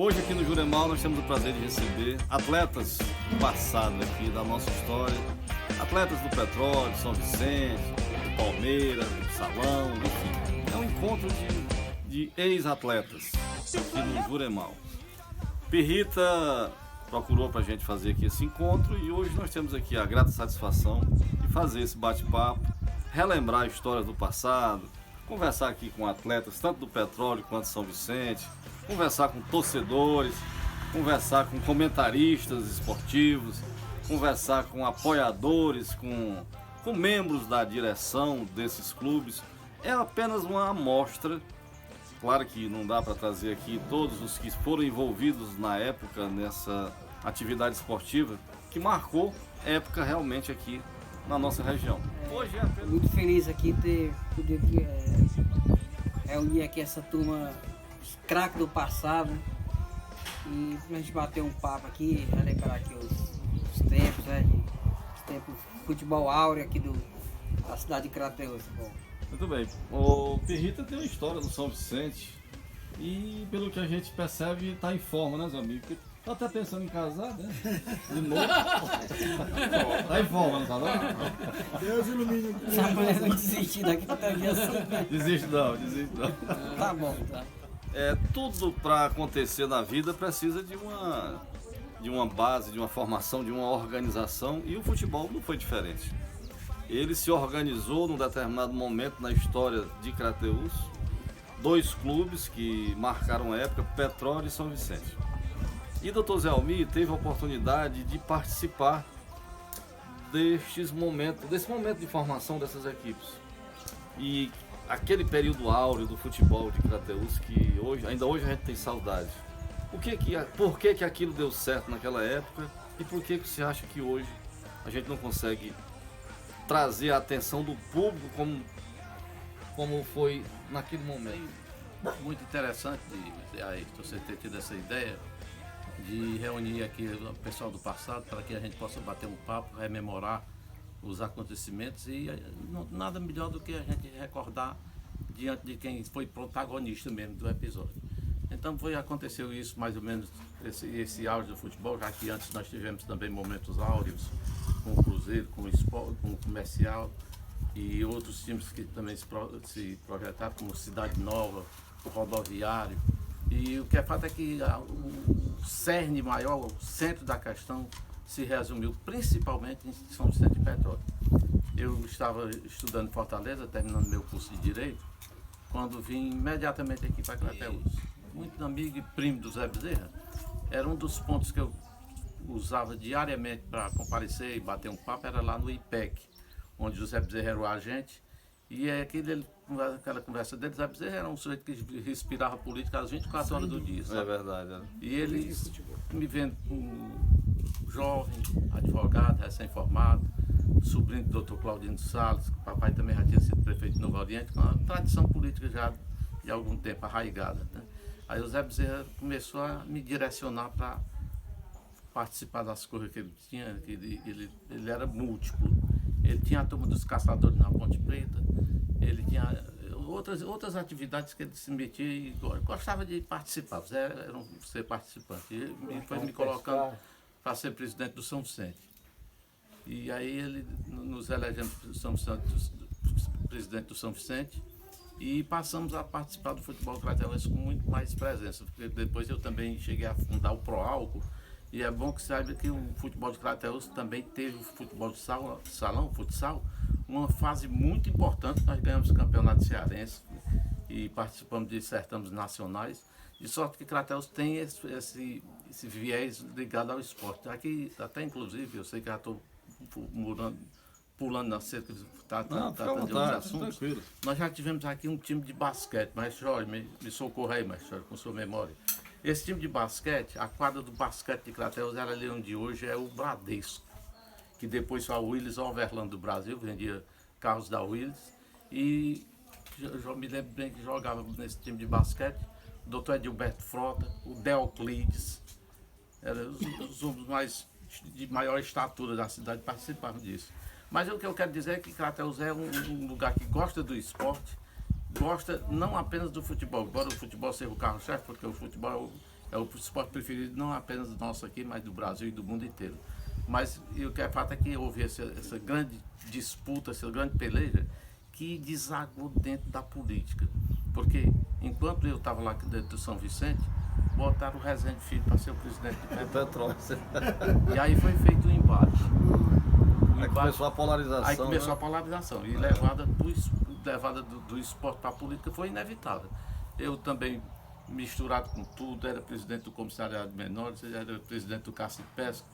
Hoje aqui no Juremal nós temos o prazer de receber atletas do passado aqui da nossa história, atletas do Petróleo, São Vicente, do Palmeiras, do Salão, enfim. É um encontro de ex-atletas aqui no Juremal. Pirrita procurou para a gente fazer aqui esse encontro e hoje nós temos aqui a grata satisfação de fazer esse bate-papo, relembrar histórias do passado, conversar aqui com atletas tanto do Petróleo quanto São Vicente, conversar com torcedores, conversar com comentaristas esportivos, conversar com apoiadores, com membros da direção desses clubes. É apenas uma amostra. Claro que não dá para trazer aqui todos os que foram envolvidos na época nessa atividade esportiva que marcou época realmente aqui na nossa região. Hoje é apenas... Muito feliz aqui ter poder reunir aqui essa turma, os craques do passado, e a gente bater um papo aqui, relembrar aqui os tempos, né? Os tempos de futebol áureo aqui da cidade de Crateús. Muito bem. O Pirrita tem uma história do São Vicente e, pelo que a gente percebe, está em forma, né, Zé amigo? Tá até pensando em casar, né? De novo. Tá em forma, não tá não? Deus ilumine. Essa mulher não desiste daqui até o dia seguinte. Desiste não. Tá bom, tá. Tudo para acontecer na vida precisa de uma base, de uma formação, de uma organização, e o futebol não foi diferente. Ele se organizou num determinado momento na história de Crateús, dois clubes que marcaram a época, Petróleo e São Vicente. E o Dr. Zé Almir teve a oportunidade de participar desse momento de formação dessas equipes. E aquele período áureo do futebol de Crateús que ainda hoje a gente tem saudade. Por que aquilo deu certo naquela época e por que você acha que hoje a gente não consegue trazer a atenção do público como foi naquele momento? Muito interessante você ter tido essa ideia de reunir aqui o pessoal do passado para que a gente possa bater um papo, rememorar os acontecimentos, e nada melhor do que a gente recordar diante de quem foi protagonista mesmo do episódio. Então aconteceu isso mais ou menos, esse auge do futebol, já que antes nós tivemos também momentos áureos com o Cruzeiro, com o Sport, com o Comercial e outros times que também se projetaram, como Cidade Nova, o Rodoviário. E o que é fato é que o cerne maior, o centro da questão, se resumiu principalmente em São Vicente e Petróleo. Eu estava estudando em Fortaleza, terminando meu curso de Direito, quando vim imediatamente aqui para Crateús. Muito amigo e primo do Zé Bezerra, era um dos pontos que eu usava diariamente para comparecer e bater um papo, era lá no IPEC, onde o Zé Bezerra era o agente, e aquela conversa dele, o Zé Bezerra era um sujeito que respirava política às 24 horas do dia. Sabe? É verdade. É. E ele me vendo um jovem, advogado, recém-formado, sobrinho do Dr. Claudino Salles, que o papai também já tinha sido prefeito de Novo Oriente, com uma tradição política já de algum tempo arraigada, né? Aí o Zé Bezerra começou a me direcionar para participar das coisas que ele tinha, que ele era múltiplo. Ele tinha a turma dos caçadores na Ponte Preta, ele tinha outras atividades que ele se metia e gostava de participar. Zé era ser participante. E foi me colocando para ser presidente do São Vicente. E aí ele nos elegemos presidente do São Vicente e passamos a participar do futebol crateúense com muito mais presença, porque depois eu também cheguei a fundar o Proálcool, e é bom que saiba que o futebol de Crateús também teve o futebol de salão, futsal, uma fase muito importante. Nós ganhamos o campeonato cearense e participamos de certames nacionais, de sorte que Crateús tem esse viés ligado ao esporte. Aqui, até inclusive, eu sei que já estou pulando na cerca, tratando de outros assuntos. Tranquilo. Nós já tivemos aqui um time de basquete, mas Jorge, me socorra aí, mas Jorge, com sua memória. Esse time de basquete, a quadra do basquete de Crateús era ali onde hoje é o Bradesco, que depois foi a Willis Overland do Brasil, vendia carros da Willis, e eu me lembro bem que jogava nesse time de basquete o Dr. Edilberto Frota, o Deoclides, eram os homens de maior estatura da cidade participavam disso. Mas o que eu quero dizer é que Crateús é um lugar que gosta do esporte, gosta não apenas do futebol, embora o futebol seja o carro-chefe, porque o futebol É o esporte preferido não apenas nosso aqui, mas do Brasil e do mundo inteiro. Mas e o que é fato é que houve essa grande disputa, essa grande peleja, que desagou dentro da política. Porque enquanto eu estava lá dentro do São Vicente, botaram o Rezende Filho para ser o presidente do Petróleo. E aí foi feito um embate. Aí começou a polarização. Aí começou, né? a polarização. E levada do esporte para a política foi inevitável. Eu também, misturado com tudo, era presidente do Comissariado de Menores, era presidente do Caça e Pesca,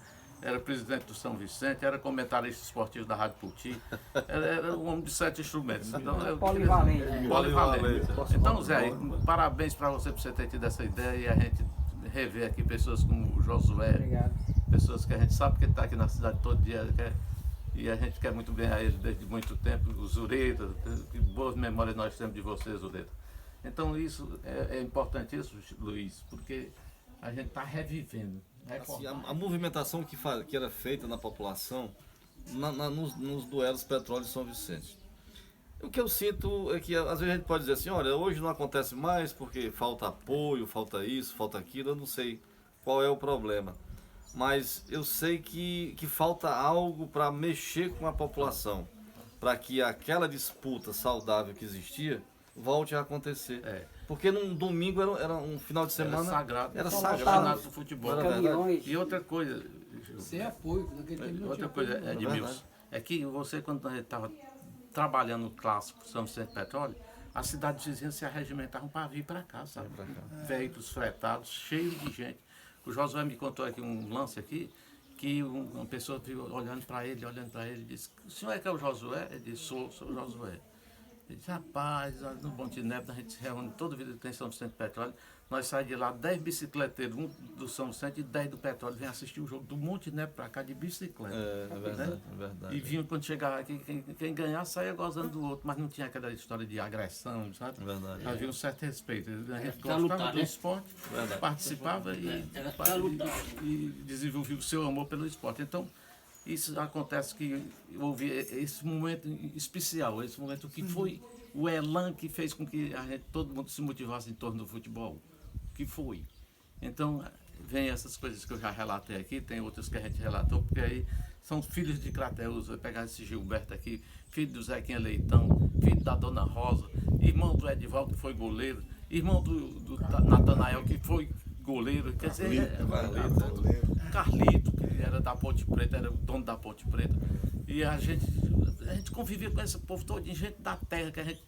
era presidente do São Vicente, era comentarista esportivo da Rádio Puti, era um homem de 7 instrumentos. Então, Polivalente. Polivalente. Então, Zé, parabéns para você por você ter tido essa ideia e a gente rever aqui pessoas como o Josué, Obrigado. pessoas que a gente sabe que ele está aqui na cidade todo dia, e a gente quer muito bem a ele desde muito tempo, o Zureta, que boas memórias nós temos de você, Zureta. Então isso é importantíssimo, Luiz, porque a gente está revivendo. Assim, a movimentação que era feita na população nos duelos Petróleo e São Vicente. O que eu sinto é que às vezes a gente pode dizer assim, olha, hoje não acontece mais porque falta apoio, falta isso, falta aquilo, eu não sei qual é o problema. Mas eu sei que falta algo para mexer com a população, para que aquela disputa saudável que existia volte a acontecer. Porque num domingo era um final de semana... Era Só sagrado faltava do futebol. caminhões. E outra coisa... Sem apoio, naquele tempo não Outra tinha coisa, apoio, não. Edmilson, é que você, quando a gente estava trabalhando no clássico São Vicente Petróleo, as cidades vizinhas se arregimentavam para vir para cá, sabe? Veículos fretados, cheios de gente. O Josué me contou aqui um lance aqui, que uma pessoa viu olhando para ele, e disse, o senhor é que é o Josué? Ele disse, sou o Josué. Ele disse, rapaz, no Montenegro a gente se reúne toda vida que tem São Vicente Petróleo, nós saímos de lá 10 bicicleteiros, um do São Vicente e 10 do Petróleo, vem assistir o jogo do Montenegro para cá de bicicleta. É verdade, né? é verdade. E vinham quando chegava aqui, quem ganhar saía gozando do outro, mas não tinha aquela história de agressão, sabe? É verdade. Havia um certo respeito. A gente pra gostava lutar, do né? esporte, Verdade. participava Era pra lutar. e desenvolvia o seu amor pelo esporte. Então, isso acontece que houve esse momento especial, esse momento que foi o elan que fez com que todo mundo se motivasse em torno do futebol. Que foi. Então, vem essas coisas que eu já relatei aqui, tem outras que a gente relatou, porque aí são filhos de Crateus, vai pegar esse Gilberto aqui, filho do Zequinha Leitão, filho da Dona Rosa, irmão do Edivaldo, que foi goleiro, irmão do Natanael, que foi goleiro, quer dizer, Carlito, que era da Ponte Preta, era o dono da Ponte Preta. E a gente convivia com esse povo todo, gente da terra, que a gente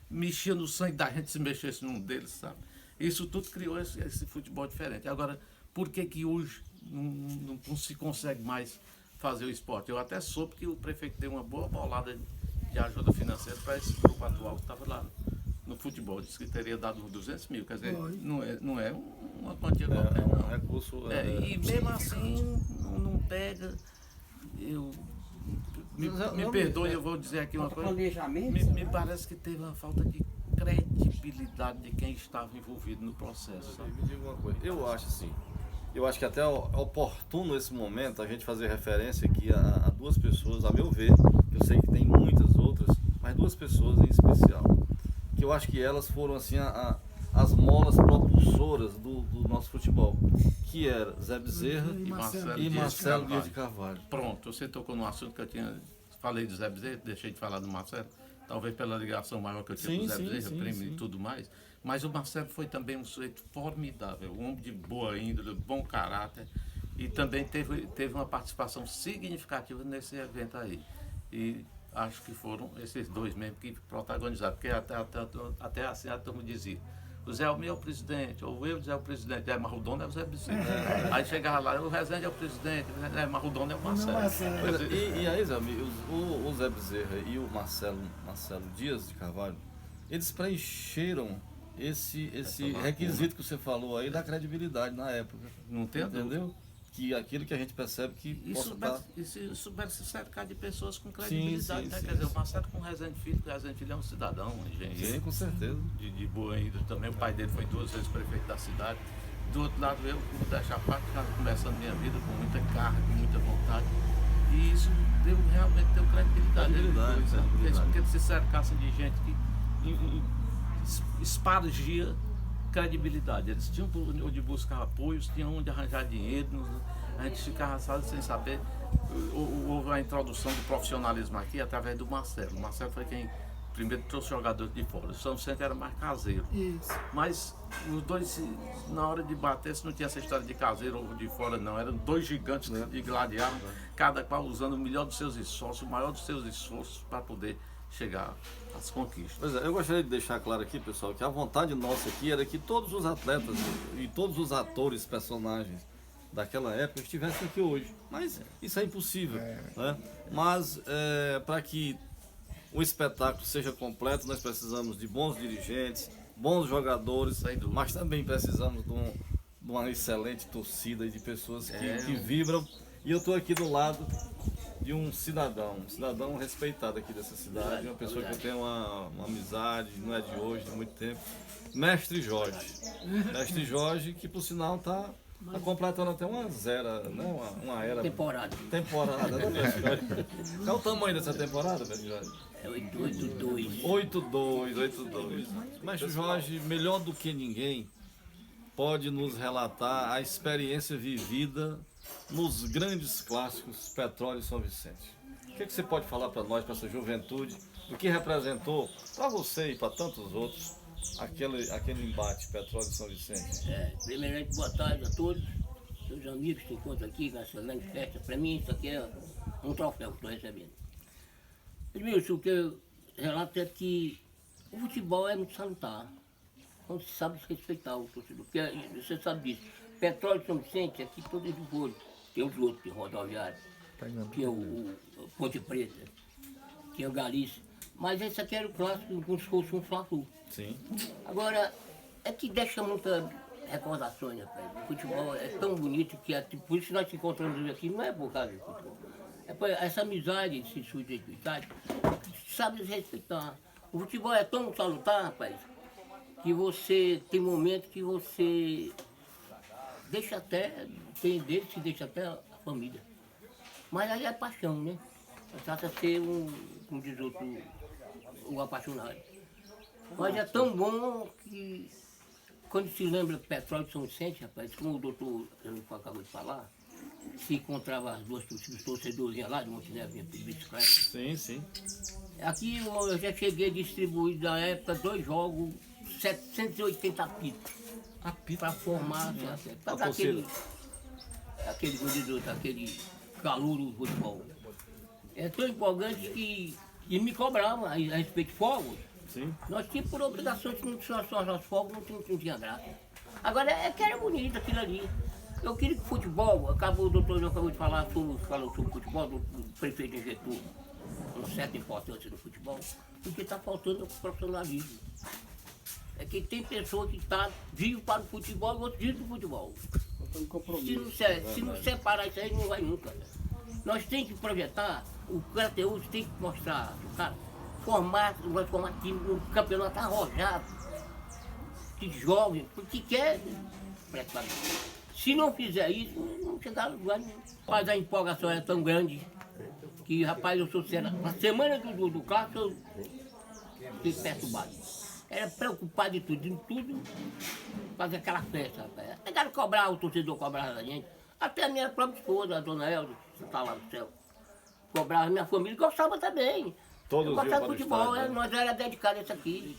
mexia no sangue da gente se mexesse num deles, sabe? Isso tudo criou esse futebol diferente. Agora, por que hoje não se consegue mais fazer o esporte? Eu até soube que o prefeito deu uma boa bolada de ajuda financeira para esse grupo atual que estava lá no futebol. Disse que teria dado uns 200 mil, quer dizer, não é uma quantia qualquer, não. Recurso, E mesmo assim, não pega. Me perdoe, eu vou dizer aqui uma coisa. Planejamento. Me parece que teve uma falta de credibilidade de quem estava envolvido no processo. Sabe? Me diga uma coisa, eu acho assim, eu acho que até é oportuno esse momento a gente fazer referência aqui a duas pessoas, a meu ver, eu sei que tem muitas outras, mas duas pessoas em especial, que eu acho que elas foram assim as molas propulsoras do nosso futebol, que era Zé Bezerra e Marcelo Dias de Carvalho. Pronto, você tocou num assunto que eu falei do Zé Bezerra, deixei de falar do Marcelo, talvez pela ligação maior que eu tinha com o Zé Bezerra, primo e tudo mais, mas o Marcelo foi também um sujeito formidável, um homem de boa índole, bom caráter, e também teve uma participação significativa nesse evento aí. E acho que foram esses dois mesmo que protagonizaram, porque até assim a turma dizia, o Zé Almir é o presidente, ou eu, Zé é o presidente, mas o dono é o Zé Bezerra. Aí chegava lá, o Rezende é o presidente, mas o dono é o Marcelo. E aí, Zé Almir, o Zé Bezerra e o Marcelo Dias de Carvalho, eles preencheram esse requisito que você falou aí da credibilidade na época. Não tem entendeu? Que aquilo que a gente percebe que souber se cercar de pessoas com credibilidade, né? Quer dizer, o Marcelo com o Rezende Filho, é um cidadão, um engenheiro. Sim, com certeza. De boa índole também. O pai dele foi 2 vezes prefeito da cidade. Do outro lado, eu, como deixar parte, estava começando minha vida com muita garra, com muita vontade. E isso realmente deu credibilidade. Fez com que ele se cercasse de gente que espargia credibilidade. Eles tinham onde buscar apoios, tinham onde arranjar dinheiro, a gente ficava sabe, sem saber. Houve a introdução do profissionalismo aqui através do Marcelo. O Marcelo foi quem primeiro trouxe jogadores de fora. O São Vicente era mais caseiro. Isso. Mas os dois, na hora de bater, não tinha essa história de caseiro ou de fora, não. Eram dois gigantes de gladiar, cada qual usando o melhor dos seus esforços, o maior dos seus esforços para poder chegar às conquistas. Pois é, eu gostaria de deixar claro aqui, pessoal, que a vontade nossa aqui era que todos os atletas e todos os atores, personagens daquela época estivessem aqui hoje. Mas isso é impossível. Né? Mas para que o espetáculo seja completo, nós precisamos de bons dirigentes, bons jogadores, mas também precisamos de uma excelente torcida e de pessoas que vibram. E eu estou aqui do lado de um cidadão respeitado aqui dessa cidade, uma pessoa que eu tenho uma amizade, não é de hoje, de muito tempo, Mestre Jorge. Mestre Jorge, que por sinal está completando até uma era... Temporada. Né, Mestre Jorge? Qual o tamanho dessa temporada, Mestre Jorge? É 8-2. 8-2. Mestre Jorge, melhor do que ninguém, pode nos relatar a experiência vivida nos grandes clássicos Petróleo e São Vicente. O que você pode falar para nós, para essa juventude, do que representou para você e para tantos outros aquele embate Petróleo e São Vicente? Primeiramente, boa tarde a todos, meus amigos que se encontram aqui nessa grande festa. Para mim, isso aqui é um troféu que estou recebendo. Primeiro, o que eu relato é que o futebol é muito salutar, quando se sabe respeitar o torcedor, porque você sabe disso. Petróleo e São Vicente, aqui todos os outros, tem os outros, tem o Rodoviário, tem o Ponte Preta, tem o Galícia, mas esse aqui era o clássico como se fosse um Fla-Flu. Sim. Agora, é que deixa muita recordações, rapaz. O futebol é tão bonito que por isso nós nos encontramos aqui, não é por causa do futebol. É por essa amizade, esse subjetividade, sabe respeitar. O futebol é tão salutar, rapaz, que você tem momentos que você deixa até, tem dele que deixa até a família. Mas aí é paixão, né? Trata de ser como diz outro, um apaixonado. Mas é tão bom que quando se lembra do Petróleo de São Vicente, rapaz, como o doutor acabou de falar, se encontrava as duas torcedorzinhas lá de Montenegro, vinha pedir bicicleta. Sim. Aqui eu já cheguei a distribuir na época 2 jogos, 780 apitos. Para formar, para dar aquele calor do futebol. É tão empolgante que me cobrava a respeito de fogos. Sim. Nós tínhamos por obrigação, se não tinha só os fogos, não tinha graça. Agora é que era bonito aquilo ali. Eu queria que o futebol, o doutor acabou de falar sobre o futebol, do prefeito injetou uma certa importância no futebol, porque está faltando o profissionalismo. É que tem pessoa que está vivo para o futebol e outro vivo para o futebol. Se não separar isso aí, não vai nunca. Nós temos que projetar, o conteúdo tem que mostrar, cara, formar time no campeonato arrojado, de jovem, porque quer praticamente. Se não fizer isso, não chegar a lugar nenhum. Mas a empolgação é tão grande que, rapaz, eu sou sério. Na semana do clássico, eu fiquei perturbado. Era preocupado em tudo, fazer aquela festa, rapaz. Pegaram cobrar, o torcedor cobrava da gente. Até a minha própria esposa, a dona Elza, que está lá no céu, cobrava, a minha família gostava também. Todos gostava de futebol, estádio, né? Nós era dedicados a isso aqui.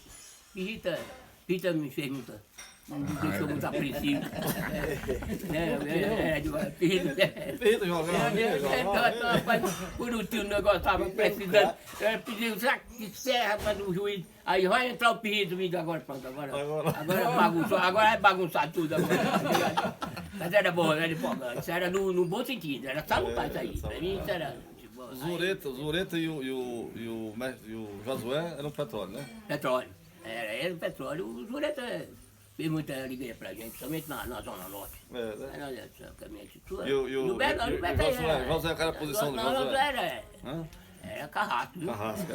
E Rita me fez muita. Me deixou muito apreensivo. Rita jogava. Por último, o negócio estava precisando. Eu pedi um saco de serra para o juiz. Aí vai entrar o Pirrito, agora pronto, agora bagunçou, agora vai bagunçar tudo. Agora. Mas era bom, era empolgante. Isso era no bom sentido, era salutar isso aí. Para mim isso era. Zureta e o Josué eram Petróleo, né? Petróleo. Era Petróleo. O Zureta fez muita alegria pra gente, somente na Zona Norte. E o Josué, qual era a posição do Josué? Era carrasco. Carrasco.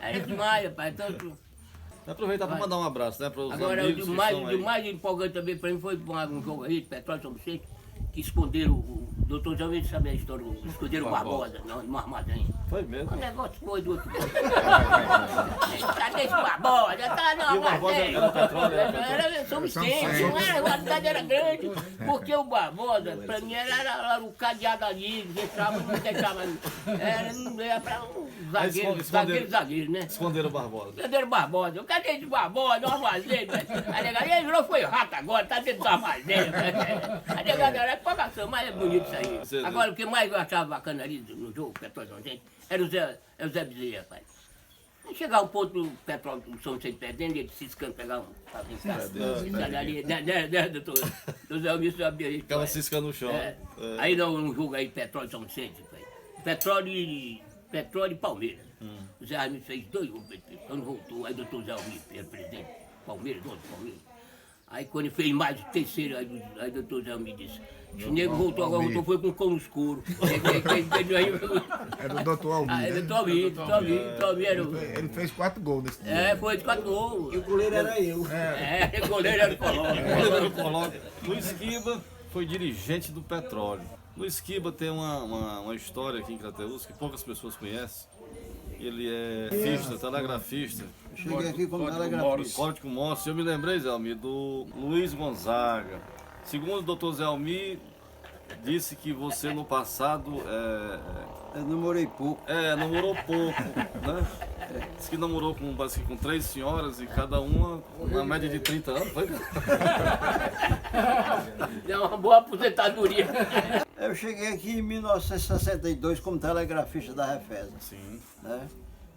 Era demais, rapaz. Tanto... Aproveitar para mandar um abraço, né? Para os agora, amigos o mais empolgante também para mim foi um jogo aí, Petróleo São Vicente, que esconderam o doutor Zé sabe a história, esconderam o Barbosa no armazém. Foi mesmo. O negócio foi do outro mundo. Cadê esse Barbosa? Tá no E o Barbosa armazém. era petróleo? Era São Vicente, não era, a cidade era grande. Porque o Barbosa, pra mim, era o cadeado ali, deixava, não deixava. Era pra um zagueiro, né? Esconderam o Barbosa. Cadê o Barbosa? Cadê esse Barbosa? No armazém, ele virou foi rato agora, tá dentro do armazém. A negada era pagação, mas é bonito isso aí. Agora, o que mais eu achava bacana ali no jogo, Petróleo São Vicente, era o Zé Bezerra, rapaz. Chegar um ponto do Petróleo do São Vicente perdendo, ele ciscando, pegar um fazer em casa. Ali, né, doutor Zé Almir sabia isso. Ficava ciscando no chão. Aí dá um jogo aí, Petróleo São Vicente, rapaz. Petróleo e Palmeiras. O Zé Almir fez 2 gols, quando voltou, aí o doutor Zé Almir, era presidente, Palmeiras, dono do Palmeiras. Aí quando ele fez mais o terceiro, aí o doutor Zé me disse, o nego voltou, agora voltou, foi com cão escuro. Era o doutor Almir. Ah, era o Almir era o... Ele fez 4 gols nesse dia. Foi de 4 gols. E o goleiro era eu. O goleiro era o Colombo. Luiz Quiba foi dirigente do Petróleo. Luiz Quiba tem uma história aqui em Crateús que poucas pessoas conhecem. Ele é telegrafista. Cheguei aqui como telegrafista. Código Morse. Eu me lembrei, Zé Almir, do Luiz Gonzaga. Segundo o doutor Zé Almir, disse que você no passado Eu namorei pouco. namorou pouco, né? Disse que namorou parece que com 3 senhoras e cada uma na média de 30 anos, foi? É uma boa aposentadoria. Eu cheguei aqui em 1962 como telegrafista da Refesa. Sim. Né?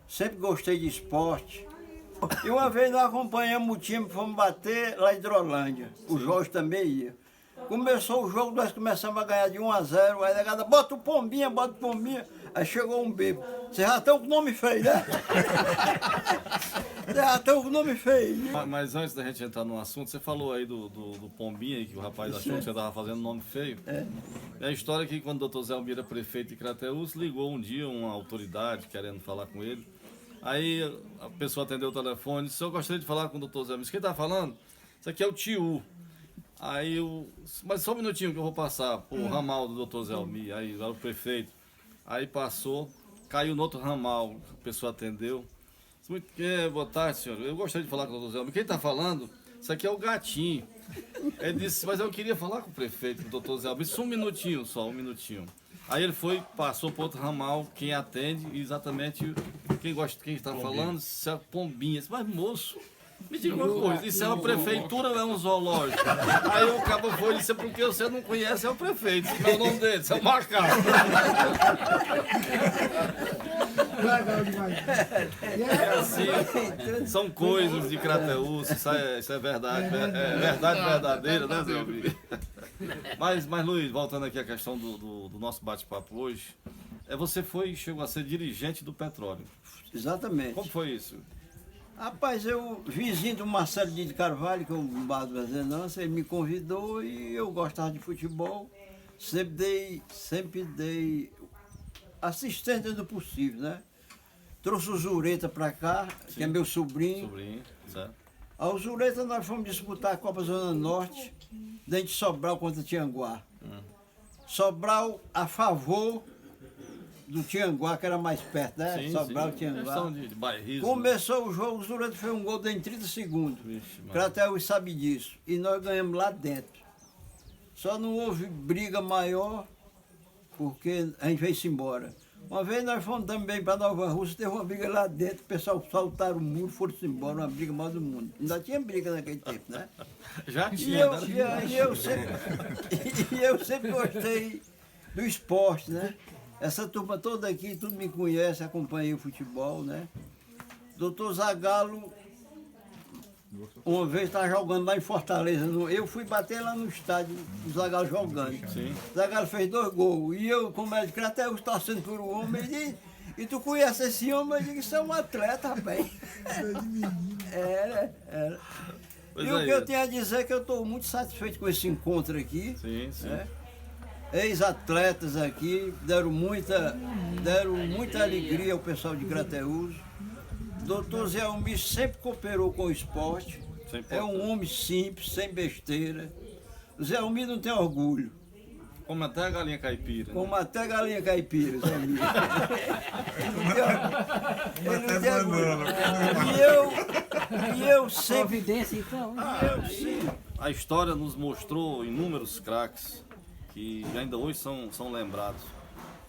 Sempre gostei de esporte. E uma vez nós acompanhamos o time, fomos bater lá em Hidrolândia. O Jorge também ia. Começou o jogo, nós começamos a ganhar de 1-0. Aí a negada, bota o Pombinha. Aí chegou um bêbado. Vocês já estão com o nome feio, né? Vocês já estão com o nome feio. Mas antes da gente entrar no assunto, você falou aí do Pombinha, aí, que o rapaz achou que você estava fazendo nome feio. É a história que quando o doutor Zé Almir era prefeito de Crateús, ligou um dia uma autoridade querendo falar com ele. Aí a pessoa atendeu o telefone, disse, eu gostaria de falar com o doutor Zé Almir. Quem está falando? Isso aqui é o tio. Aí mas só um minutinho que eu vou passar pro ramal do doutor Zé Almir, aí lá o prefeito. Aí passou, caiu no outro ramal, a pessoa atendeu. Boa tarde, senhor. Eu gostaria de falar com o doutor Zé Almir. Quem está falando? Isso aqui é o Gatinho. Ele disse, mas eu queria falar com o prefeito, com o doutor Zé Almir. Só um minutinho. Aí ele passou para outro ramal, quem atende, exatamente quem está falando, isso é Pombinha. Mas moço, me diga uma coisa, isso é uma prefeitura ou é um zoológico? Aí o cabo foi e disse, porque você não conhece, é o prefeito. Esse é o nome dele, isso é o macaco. Legal demais. Assim, são coisas de Crateús, isso é verdade, é verdade verdadeira, né, Zé Almir? Mas Luiz, voltando aqui à questão do nosso bate-papo hoje, você chegou a ser dirigente do Petróleo. Exatamente. Como foi isso? Rapaz, eu, vizinho do Marcelo de Carvalho, que é um bar do Vezenança, ele me convidou e eu gostava de futebol. Sempre dei assistência do possível, né? Trouxe o Zureta pra cá, Sim. que é meu sobrinho. Sobrinho, certo. Ao Zureta nós fomos disputar a Copa Zona Norte, dentro de Sobral contra Tianguá. Sobral a favor do Tianguá, que era mais perto, né? Sim, Sobral, sim. Tianguá. Questão de bairrismo. Começou o jogo, o Zureta fez um gol dentro de 30 segundos. Vixe, mano. Crateús sabe disso. E nós ganhamos lá dentro. Só não houve briga maior, porque a gente veio-se embora. Uma vez nós fomos também para Nova Rússia, teve uma briga lá dentro, o pessoal saltaram o muro, foram-se embora, uma briga maior do mundo. Ainda tinha briga naquele tempo, né? Já E tinha, eu, né? eu sempre gostei do esporte, né? Essa turma toda aqui, tudo me conhece, acompanhei o futebol, né? Doutor Zagallo, uma vez estava jogando lá em Fortaleza, eu fui bater lá no estádio, o Zagallo jogando. Sim. O Zagallo fez 2 gols, e eu, como é de Crateús, torcendo por um homem, ele disse, e tu conhece esse homem? Eu digo, isso é um atleta, rapaz. Era. Pois E o é, que eu tenho a dizer é que eu estou muito satisfeito com esse encontro aqui. Sim, sim. Né? Ex-atletas aqui deram muita alegria ao pessoal de Crateús. Doutor Zé Almir sempre cooperou com o esporte. É um homem simples, sem besteira. O Zé Almir não tem orgulho. Como até a galinha caipira. Como até galinha caipira, Zé Mito. E eu sempre. Providência, então. A história nos mostrou inúmeros craques que ainda hoje são lembrados.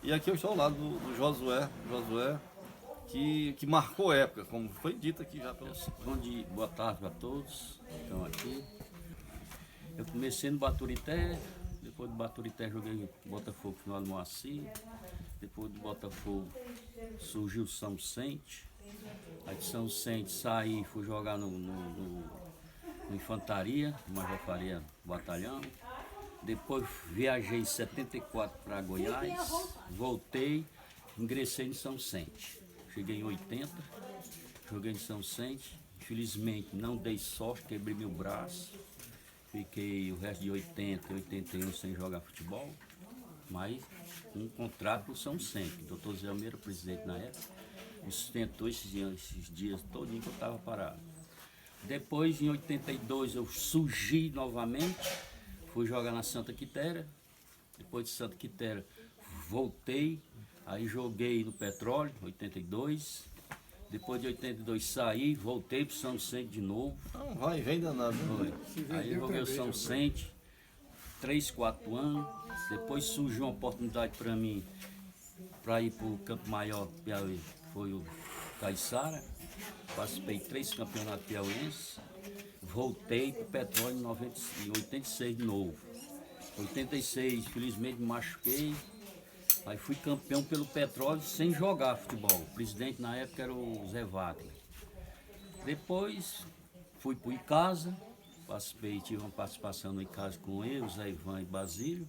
E aqui eu estou ao lado do Josué, que marcou época, como foi dito aqui já pelos... Bom dia, boa tarde a todos que estão aqui. Eu comecei no Baturité, depois do Baturité joguei Botafogo final do Moacir, depois do Botafogo surgiu o São Vicente, aí de São Vicente saí, fui jogar no Infantaria, Major Faria Batalhão. Depois viajei em 74 para Goiás, voltei, ingressei em São Vicente. Cheguei em 80, joguei em São Vicente, infelizmente não dei sorte, quebrei meu braço. Fiquei o resto de 80 e 81 sem jogar futebol, mas um contrato com o São Vicente. O doutor Zé Almeida, presidente na época, me sustentou esses dias todinho que eu estava parado. Depois, em 82, eu surgi novamente, fui jogar na Santa Quitéria. Depois de Santa Quitéria, voltei, aí joguei no Petróleo, 82. Depois de 82 saí, voltei para o São Vicente de novo. Não, vai e vem danado. Aí joguei o São Vicente, 3, 4 anos. Depois surgiu uma oportunidade para mim para ir para o Campo Maior Piauí, foi o Caiçara. Participei de 3 campeonatos piauienses. Voltei para o Petróleo em 86 de novo. 86, infelizmente me machuquei. Aí fui campeão pelo Petróleo sem jogar futebol. O presidente na época era o Zé Wagner. Depois fui para o Icasa, tive uma participação no Icasa com eu, Zé Ivan e Basílio.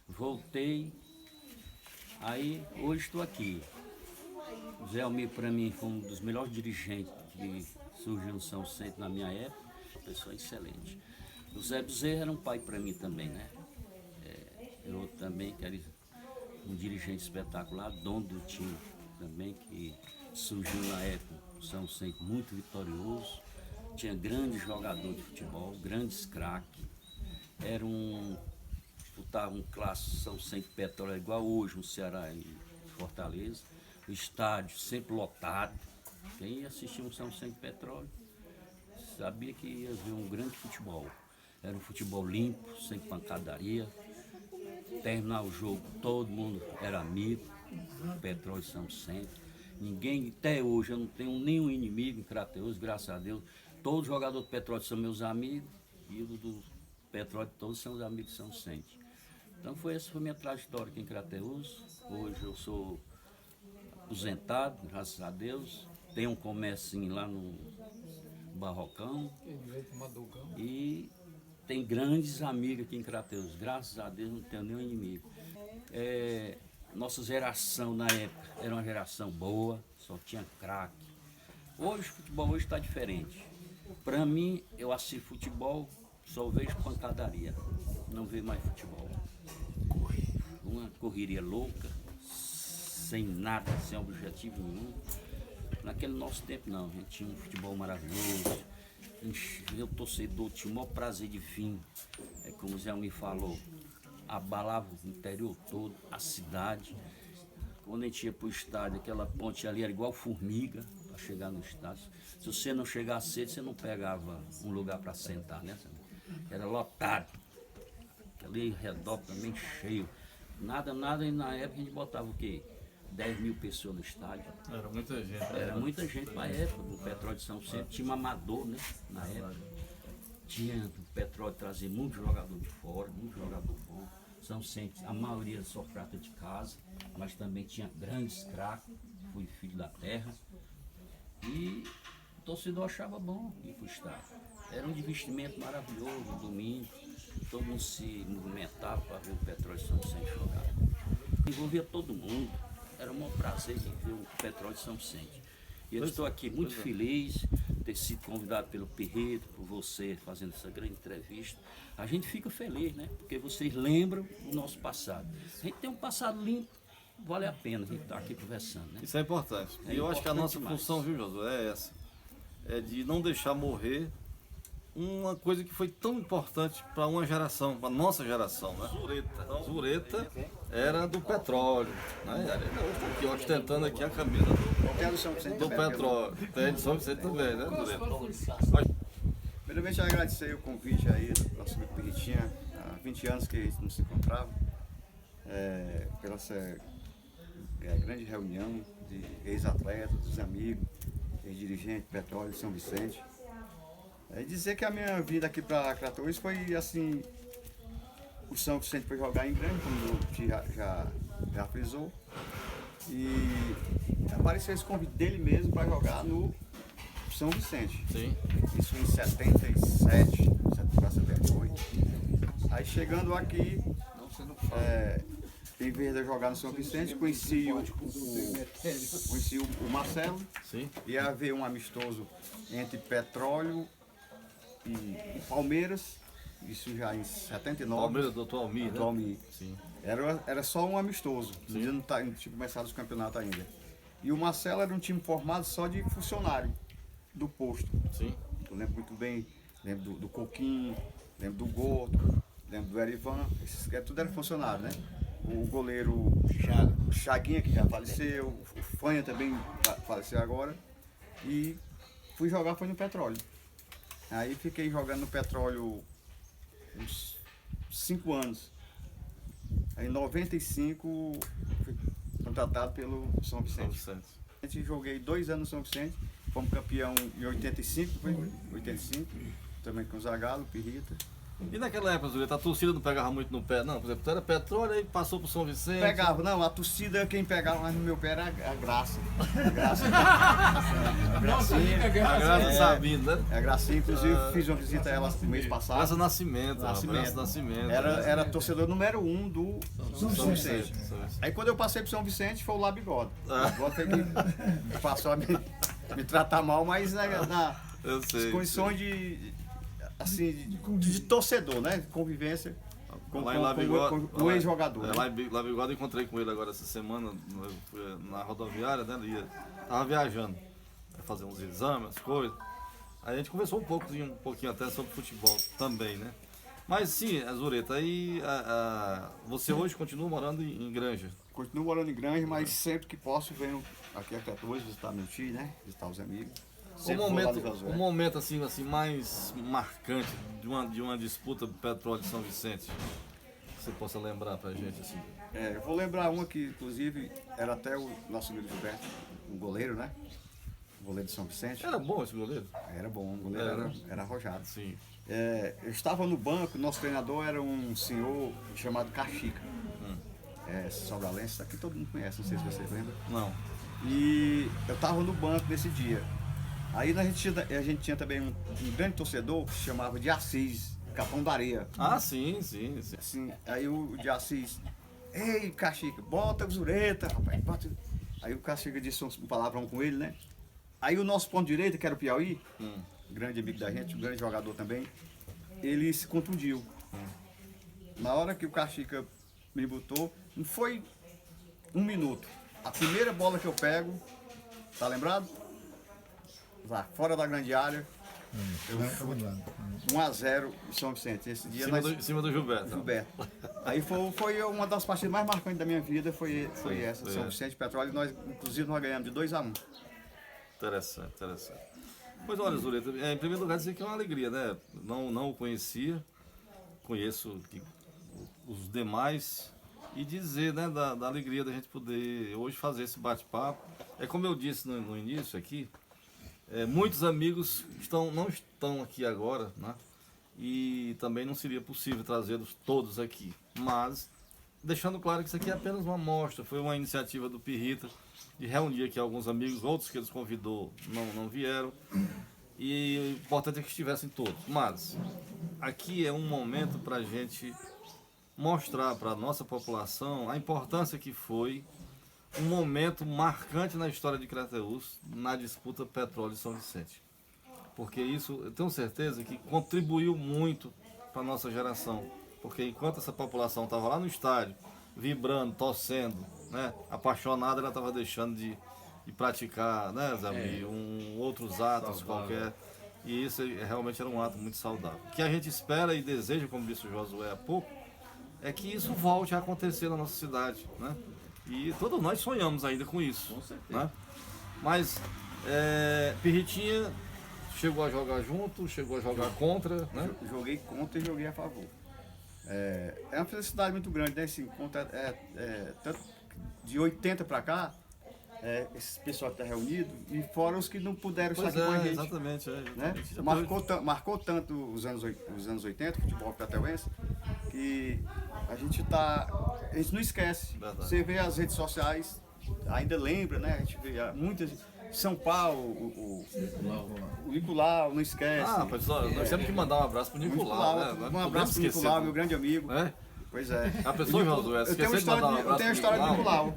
Voltei, aí hoje estou aqui. O Zé Almir para mim foi um dos melhores dirigentes que surgiu no São Vicente na minha época, uma pessoa excelente. O Zé Bezerra era um pai para mim também, né? Eu também quero um dirigente espetacular, dono do time também, que surgiu na época, o São Vicente muito vitorioso, tinha grandes jogadores de futebol, grandes craques, disputava um clássico São Vicente Petróleo igual hoje no Ceará e Fortaleza, o estádio sempre lotado, quem assistia um São Vicente Petróleo sabia que ia ver um grande futebol, era um futebol limpo, sem pancadaria. Terminar o jogo, todo mundo era amigo, Petróleo e São Vicente. Ninguém, até hoje, eu não tenho nenhum inimigo em Crateús, graças a Deus. Todos os jogadores do Petróleo são meus amigos e os do Petróleo todos são os amigos de São Vicente. Então essa foi a minha trajetória aqui em Crateús. Hoje eu sou aposentado, graças a Deus. Tenho um comércio lá no Barrocão. E tem grandes amigos aqui em Crateús, graças a Deus não tenho nenhum inimigo. Nossa geração na época era uma geração boa, só tinha craque. Hoje o futebol está diferente. Para mim, eu assisto futebol, só vejo pancadaria, não vejo mais futebol. Uma correria louca, sem nada, sem objetivo nenhum. Naquele nosso tempo não, a gente tinha um futebol maravilhoso. Eu, torcedor, tinha o maior prazer de vir, como o Zé me falou, abalava o interior todo, a cidade. Quando a gente ia para o estádio, aquela ponte ali era igual formiga para chegar no estádio. Se você não chegasse cedo, você não pegava um lugar para sentar, né? Era lotado, ali redor também cheio. Nada, e na época a gente botava o quê? 10 mil pessoas no estádio. Era muita gente. Era muita gente na época, no Petróleo de São Vicente. Tinha um amador, né? Na época. Tinha o Petróleo trazer muito jogador de fora, muito jogador bom. São Vicente, a maioria só prata de casa, mas também tinha grandes craques. Fui filho da terra. E o torcedor achava bom ir para o estádio. Era um investimento maravilhoso, no domingo. Todo mundo se movimentava para ver o Petróleo de São Vicente jogar. Envolvia todo mundo. Era um maior prazer de ver o Petróleo de São Vicente. E eu estou aqui muito feliz de ter sido convidado pelo Perreto, por você, fazendo essa grande entrevista. A gente fica feliz, né? Porque vocês lembram o nosso passado. A gente tem um passado limpo, vale a pena a gente estar aqui conversando, né? Isso é importante. E eu acho que a nossa função, viu, Josué, é essa. É de não deixar morrer uma coisa que foi tão importante para uma geração, para nossa geração, né? Zureta. Zureta era do petróleo, né? Hoje está aqui ostentando aqui a camisa do petróleo. Tem de São Vicente também, né, Zureta? Primeiramente, agradecer o convite aí do nosso amigo Pirritinha. Há 20 anos que a gente não se encontrava, pela essa grande reunião de ex-atletas, dos amigos, ex-dirigentes, petróleo de São Vicente. Dizer que a minha vinda aqui para Crateús foi assim, o São Vicente foi jogar em grande, como o Tio já frisou, e apareceu esse convite dele mesmo para jogar no São Vicente. Sim. Isso em 77, para 78. Aí chegando aqui, em vez de eu jogar no São Vicente, conheci o Marcelo. Sim. Ia haver um amistoso entre Petróleo e Palmeiras, isso já em 79. Palmeiras do Dr. Almir, né? Almir. Sim. Era só um amistoso, não tinha começado os campeonatos ainda. E o Marcelo era um time formado só de funcionário do posto. Sim. Eu lembro muito bem, lembro do Coquinho, lembro do Gordo, lembro do Erivan, tudo era funcionário, né? O goleiro Chaguinha, que já faleceu, o Fanha também faleceu agora. E fui jogar, foi no Petróleo. Aí fiquei jogando no Petróleo uns 5 anos. Aí em 95 fui contratado pelo São Vicente. Joguei 2 anos no São Vicente, fomos campeão em 85, foi 85, também com o Zagallo, Pirrita. E naquela época, Zureta, a torcida não pegava muito no pé, não? Por exemplo, tu era Petróleo, aí passou pro São Vicente. Pegava, não, a torcida, quem pegava mais no meu pé era a Graça. A Gracinha. A Graça Sabino, né? A Gracinha, inclusive fiz uma visita a ela no mês passado. Graça Nascimento. Nascimento. Era torcedor número 1 do São Vicente. Vicente. Aí quando eu passei pro São Vicente foi o Lá Bigode. O Bigode foi que passou a me tratar mal, mas Eu sei, nas condições de torcedor, né? Convivência com o ex-jogador. Lá em Bigode eu encontrei com ele agora essa semana, na rodoviária, né? Ele tava viajando, pra fazer uns exames, as coisas. Aí a gente conversou um pouquinho até sobre futebol também, né? Mas sim, Zureta, aí você hoje continua morando em Granja? Continuo morando em Granja, mas sempre que posso venho aqui a Crateús visitar meu tio, né? Visitar os amigos. Um momento assim mais marcante de uma disputa do Petróleo de São Vicente, que você possa lembrar pra gente assim. Eu vou lembrar uma que inclusive era até o nosso amigo Gilberto, o goleiro, né? O goleiro de São Vicente. Era bom esse goleiro? Era bom, o goleiro era arrojado. Sim. Eu estava no banco, nosso treinador era um senhor chamado Caxica. Salgalense, aqui todo mundo conhece, não sei se vocês lembram. Não. E eu estava no banco nesse dia. Aí a gente tinha também um grande torcedor que se chamava de Assis, Capão da Areia. Ah, sim. Assim, aí o de Assis, ei, Caxica, bota o Zureta, rapaz, bota. Aí o Caxica disse um palavrão com ele, né? Aí o nosso ponto direito, que era o Piauí, grande amigo da gente, um grande jogador também, ele se contundiu. Na hora que o Caxica me botou, não foi 1 minuto. A primeira bola que eu pego, tá lembrado? Lá, fora da grande área, 1-0 em São Vicente. Esse dia em cima do Gilberto. Aí foi uma das partidas mais marcantes da minha vida, foi essa, São Vicente Petróleo. Inclusive nós ganhamos de 2-1. Interessante. Pois olha, Zureta, em primeiro lugar dizer que é uma alegria, né? Não o conhecia, conheço os demais, e dizer, né, da alegria da gente poder hoje fazer esse bate-papo. É como eu disse no início aqui, muitos amigos não estão aqui agora, né? E também não seria possível trazê-los todos aqui. Mas, deixando claro que isso aqui é apenas uma amostra, foi uma iniciativa do Pirrita de reunir aqui alguns amigos, outros que eles convidou não vieram. E o importante é que estivessem todos. Mas, aqui é um momento para a gente mostrar para a nossa população a importância que foi um momento marcante na história de Crateús na disputa Petróleo de São Vicente. Porque isso, eu tenho certeza que contribuiu muito para a nossa geração. Porque enquanto essa população estava lá no estádio, vibrando, torcendo, né, apaixonada, ela estava deixando de praticar, né, Zé, outros atos qualquer. E isso realmente era um ato muito saudável. O que a gente espera e deseja, como disse o Josué há pouco, é que isso volte a acontecer na nossa cidade, né? E todos nós sonhamos ainda com isso. Com certeza. Né? Mas Pirritinha chegou a jogar junto, chegou a jogar contra, né? Joguei contra e joguei a favor. É uma felicidade muito grande, né? Esse encontro tanto de 80 para cá, esse pessoal está reunido, e fora os que não puderam estar aqui com a gente. Exatamente. Né? Marcou tanto os anos 80, futebol petrauense, que a gente não esquece. Verdade. Você vê as redes sociais, ainda lembra, né? A gente vê muitas. São Paulo, o Nicolau, não esquece. Pessoal, nós temos que mandar um abraço pro Nicolau, né? Um abraço pro Nicolau, meu grande amigo. É? Pois é. A pessoa, Josué, eu tenho uma história do Nicolau.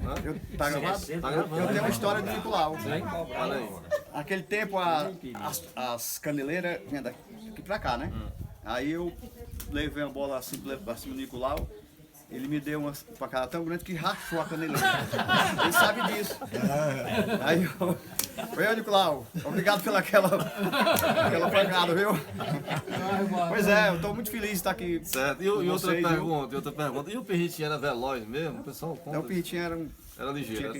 Tá gravado? Tá gravando. Eu tenho uma história do Nicolau. Fala aí. Naquele tempo as caneleiras vinham daqui pra cá, né? Aí eu levei uma bola assim pra cima do Nicolau. Ele me deu uma facada tão grande que rachou a caneleira. Ele sabe disso. Aí eu... Oi, Nicolau. Obrigado pela aquela facada, viu? Pois é, eu tô muito feliz de estar aqui. Certo. E outra pergunta. E o Pirritinho era veloz mesmo? O pessoal conta. O Pirritinho era ligeiro.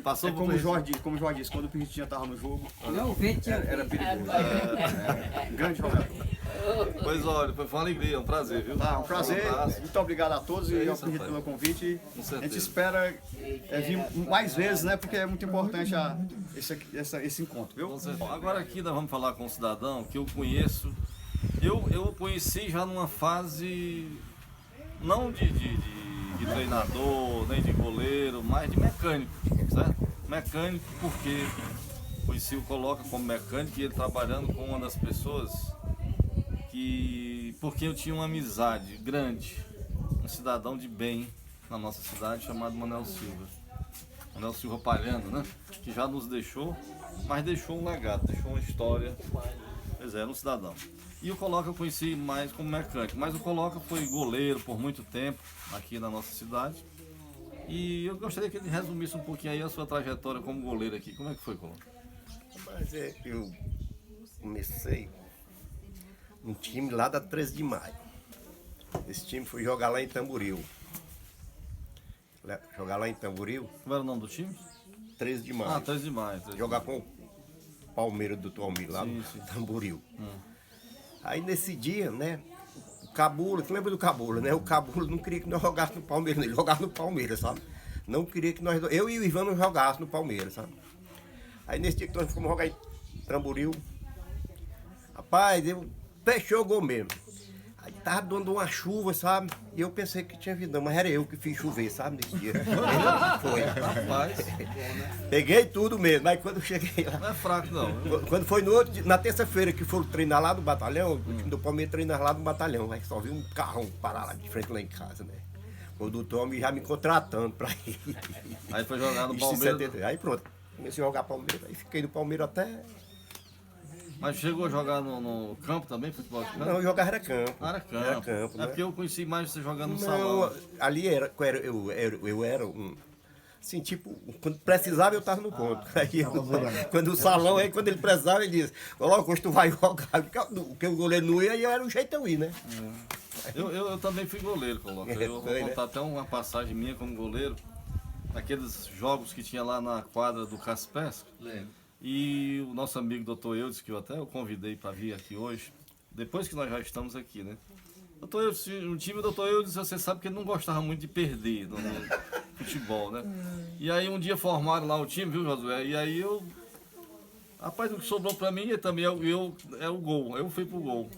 Passou como o Jorge disse, quando o Pirritinho estava no jogo, era perigoso. Grande jogador. Pois olha, foi uma alegria, um prazer, viu? Um prazer, muito obrigado a todos e ao Pirrito pelo convite. A gente espera vir mais vezes, né? Porque é muito importante esse encontro, viu? Agora aqui nós vamos falar com um cidadão que eu conheço. Eu o conheci já numa fase não de treinador, nem de goleiro, mas de mecânico, certo? Mecânico porque conheci o Coloca como mecânico e ele trabalhando com uma das pessoas porque eu tinha uma amizade grande, um cidadão de bem na nossa cidade chamado Manuel Silva. Manuel Silva Palhano, né? Que já nos deixou, mas deixou um legado, deixou uma história. Pois é, era um cidadão. E o Coloca eu conheci mais como mecânico, mas o Coloca foi goleiro por muito tempo aqui na nossa cidade. E eu gostaria que ele resumisse um pouquinho aí a sua trajetória como goleiro aqui. Como é que foi, Coloca? Mas eu comecei um time lá da 13 de maio. Esse time foi jogar lá em Tamboril. Jogar lá em Tamboril. Qual era o nome do time? 13 de maio. 13 de maio. Jogar com o Palmeiras do Almir lá no Tamboril. Aí nesse dia, né, o Cabula, você lembra do Cabula, né? O Cabula não queria que nós jogássemos no Palmeiras, ele jogava no Palmeiras, sabe? Não queria que eu e o Ivan não jogássemos no Palmeiras, sabe? Aí nesse dia que nós fomos jogar em Tamboril, rapaz, fechou o gol mesmo. Aí tava dando uma chuva, sabe? E eu pensei que tinha vindo, mas era eu que fiz chover, sabe, nesse dia. Foi. Rapaz. Peguei tudo mesmo, mas quando eu cheguei lá... Não é fraco, não. Quando foi na terça-feira que foram treinar lá no batalhão, o time do Palmeiras treinar lá no batalhão, aí só vi um carrão parar lá de frente lá em casa, né? O doutor já me contratando pra ir. Aí foi jogar no Palmeiras. Aí pronto, comecei a jogar Palmeiras, aí fiquei no Palmeiras até... Mas chegou a jogar no campo também, futebol de campo? Não, eu jogava era campo. Era campo. Era campo, né? É porque eu conheci mais você jogando no não, salão. Ali eu era um... Assim, tipo, quando precisava eu estava no ponto. Quando o salão, aí quando ele precisava, ele disse, logo hoje tu vai jogar. Porque o goleiro não ia, aí era o jeito eu ir, né? Eu também fui goleiro, Coloca. Eu vou contar até uma passagem minha como goleiro. Naqueles jogos que tinha lá na quadra do Caspesca. Lembro. E o nosso amigo Dr. Eudes, que eu até convidei para vir aqui hoje, depois que nós já estamos aqui, né? Dr. Eudes, o time do Dr. Eudes, você sabe que ele não gostava muito de perder no futebol, né? E aí um dia formaram lá o time, viu, Josué? E aí rapaz, o que sobrou para mim também é o gol. Eu fui pro gol.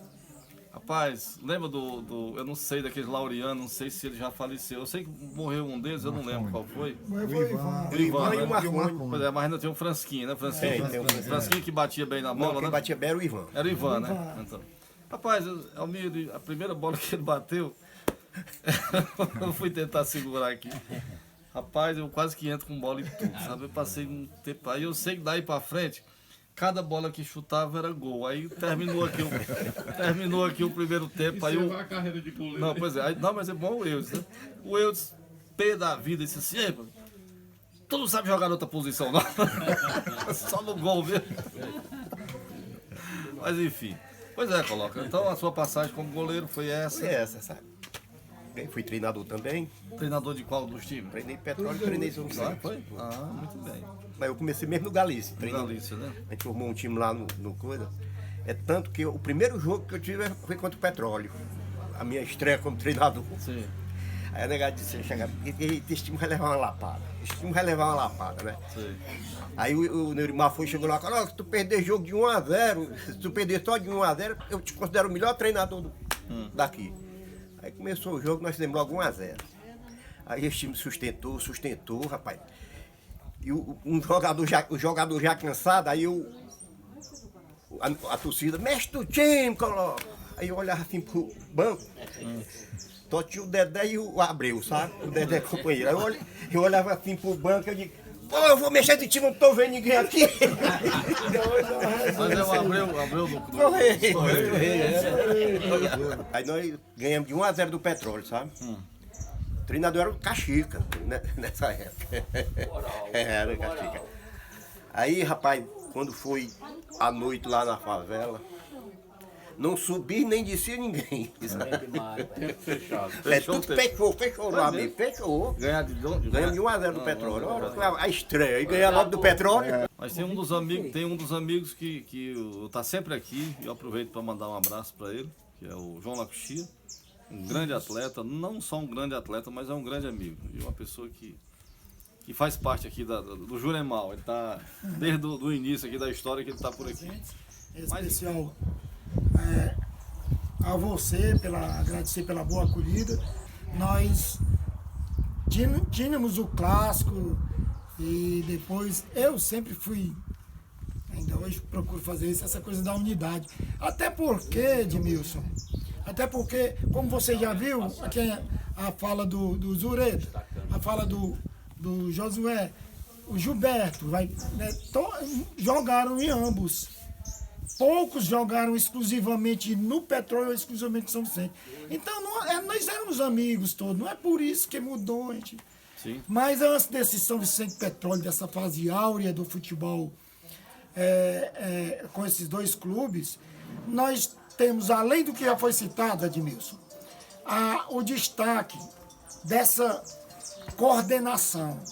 Rapaz, lembra eu não sei, daquele Laureano, não sei se ele já faleceu. Eu sei que morreu um deles, eu não lembro qual foi. O Ivan e o Marconi. Pois é, mas ainda tem o Fransquinho, né? Fransquinho que batia bem na bola, quem né? batia bem era o Ivan. Era o Ivan, né? Então. Rapaz, Almir, a primeira bola que ele bateu, eu fui tentar segurar aqui. Rapaz, eu quase que entro com bola e tudo, sabe? Eu passei um tempo, aí eu sei que daí pra frente, cada bola que chutava era gol. Aí terminou aqui o primeiro tempo. Aí a carreira de goleiro. Não, pois é. Aí, não, mas é bom o Eudes, né? O Eudes, pé da vida, disse assim, ei, tu não sabe jogar em outra posição, não? Só no gol mesmo. Mas enfim. Pois é, Coloca. Então a sua passagem como goleiro foi essa. Foi essa, sabe? Bem, fui treinador também. Treinador de qual dos times? Treinei Petróleo, treinei São Ah, Vicente. foi? Ah, muito bem. Mas eu comecei mesmo no Galícia. No Galícia, né? A gente formou um time lá no Coisa. É tanto que o primeiro jogo que eu tive foi contra o Petróleo. A minha estreia como treinador. Sim. Aí a negada disse, chegava, esse time vai levar uma lapada. Esse time vai levar uma lapada, né? Sim. Aí o Neurimar chegou lá e falou, se tu perder jogo de 1-0, se tu perder só de 1-0, eu te considero o melhor treinador daqui. Aí começou o jogo, nós fizemos logo 1-0. Aí esse time sustentou, rapaz. E o jogador já cansado, aí a torcida, mexe do time, Coloca. Aí eu olhava assim pro banco, só tinha o Dedé e o Abreu, sabe? O Dedé companheiro. Aí eu olhava assim pro banco e eu digo, pô, eu vou mexer de time, não tô vendo ninguém aqui. Mas é o Abreu do Correio. Aí nós ganhamos de 1-0 do Petróleo, sabe? O treinador era o Caxica, né? Nessa época. Era o Caxica. Aí, rapaz, quando foi à noite lá na favela, não subi nem descia ninguém. Tempo fechado. Tudo fechou lá mesmo, fechou. Ganhar de onde? Ganhamos de 1-0 do Petróleo. Olha, foi a estreia. E ganhar logo do Petróleo. Mas tem um dos amigos que tá sempre aqui, e eu aproveito para mandar um abraço para ele, que é o João Lacuxia, um grande atleta, não só um grande atleta, mas é um grande amigo. E uma pessoa que faz parte aqui do Juremal. Ele tá desde o início aqui da história que ele tá por aqui. Especial a você, agradecer pela boa acolhida. Nós tínhamos o clássico e depois eu sempre fui, ainda hoje procuro fazer isso, essa coisa da unidade. Até porque, Edmilson, como você já viu, aqui a fala do Zureta, a fala do Josué, o Gilberto, jogaram em ambos. Poucos jogaram exclusivamente no Petróleo ou exclusivamente em São Vicente. Então, nós éramos amigos todos, não é por isso que mudou, gente. Sim. Mas antes desse São Vicente Petróleo, dessa fase áurea do futebol com esses dois clubes, nós temos, além do que já foi citado, Edmilson, o destaque dessa coordenação,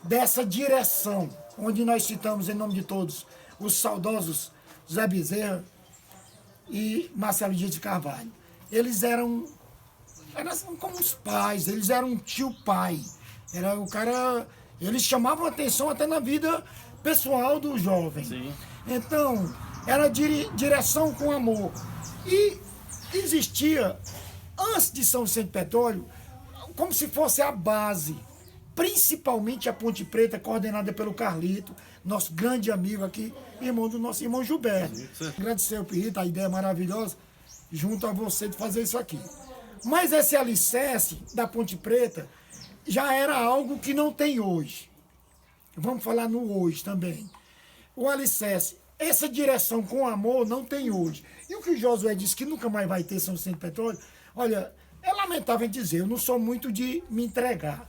dessa direção, onde nós citamos, em nome de todos, os saudosos Zé Bezerra e Marcelo Dias de Carvalho. Eles eram como os pais, eles eram um tio-pai. Era o cara, eles chamavam atenção até na vida pessoal do jovem. Sim. Então, era direção com amor. E existia, antes de São Vicente Petróleo, como se fosse a base, principalmente a Ponte Preta, coordenada pelo Carlito, nosso grande amigo aqui, irmão do nosso irmão Gilberto. Agradecer ao Pirrita, a ideia maravilhosa, junto a você de fazer isso aqui. Mas esse alicerce da Ponte Preta já era algo que não tem hoje. Vamos falar no hoje também. O alicerce, essa direção com amor não tem hoje. E o que o Josué disse que nunca mais vai ter São Vicente Petróleo, olha, é lamentável dizer, eu não sou muito de me entregar.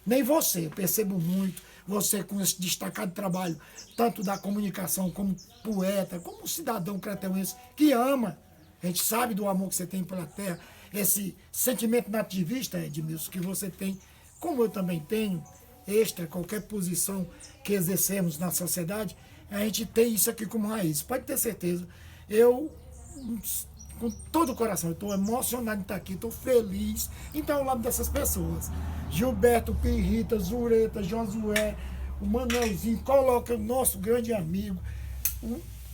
Nem você, eu percebo muito. Você com esse destacado trabalho, tanto da comunicação como poeta, como cidadão creteuense, que ama. A gente sabe do amor que você tem pela terra, esse sentimento nativista, Edmilson, que você tem, como eu também tenho, extra, qualquer posição que exercemos na sociedade, a gente tem isso aqui como raiz. Pode ter certeza. Eu, com todo o coração, estou emocionado de estar aqui, estou feliz em estar ao lado dessas pessoas. Gilberto, Pirrita, Zureta, Josué, o Manuelzinho, Coloca, o nosso grande amigo,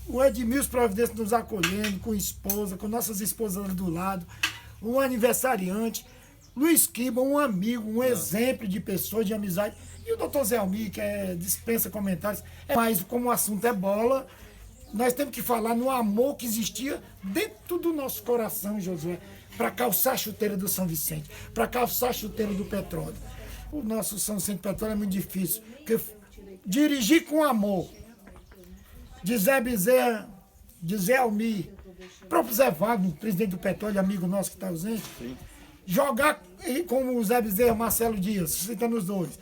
o Edmilson Providência nos acolhendo, com esposa, com nossas esposas do lado, o aniversariante, Luiz Quiba, um amigo, um exemplo de pessoa, de amizade, e o doutor Zé Almir, que dispensa comentários, mas como o assunto é bola, nós temos que falar no amor que existia dentro do nosso coração, Josué, para calçar a chuteira do São Vicente, para calçar a chuteira do Petróleo. O nosso São Vicente Petróleo é muito difícil, porque dirigir com amor, de Zé Bezerra, de Zé Almir, próprio Zé Wagner, presidente do Petróleo, amigo nosso que está ausente, jogar como o Zé Bezerra, Marcelo Dias, citando os dois.